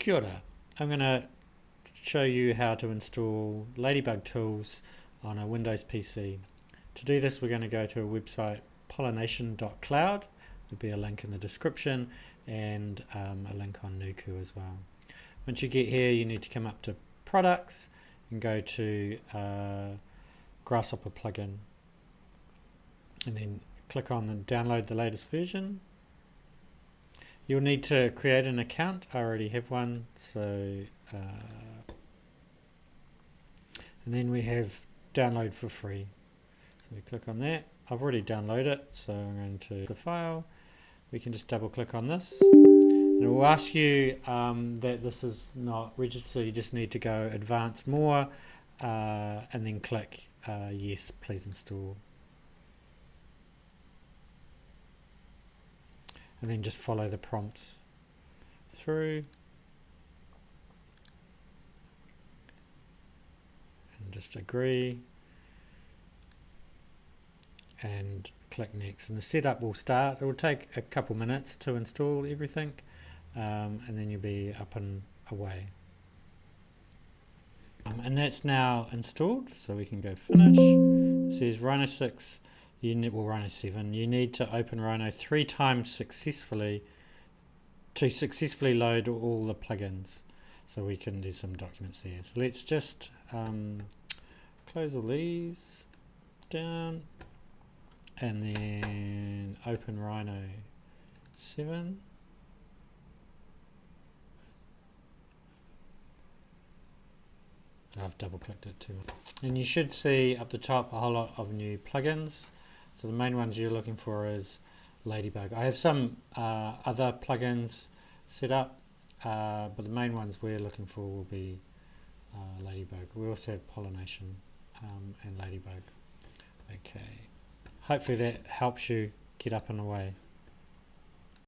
Kia ora. I'm going to show you how to install Ladybug tools on a Windows PC. To do this, we're going to go to a website, pollination.cloud. There'll be a link in the description and a link on Nuku as well. Once you get here, you need to come up to Products and go to Grasshopper plugin, and then click on the download the latest version. You'll need to create an account. I already have one, so and then we have download for free. So we click on that. I've already downloaded it, so I'm going to the file. We can just double click on this. And it will ask you that this is not registered, so you just need to go advanced more and then click yes, please install. And then just follow the prompts through. And just agree. And click next. And the setup will start. It will take a couple minutes to install everything. And then you'll be up and away. And that's now installed. So we can go finish. It says Rhino 6. Rhino 7, you need to open Rhino 3 times successfully to successfully load all the plugins. So there's some documents there. So let's just close all these down and then open Rhino 7. I've double clicked it too. And you should see up the top a whole lot of new plugins. So the main ones you're looking for is Ladybug. I have some other plugins set up, but the main ones we're looking for will be Ladybug. We also have Pollination and Ladybug. Okay. Hopefully that helps you get up and away.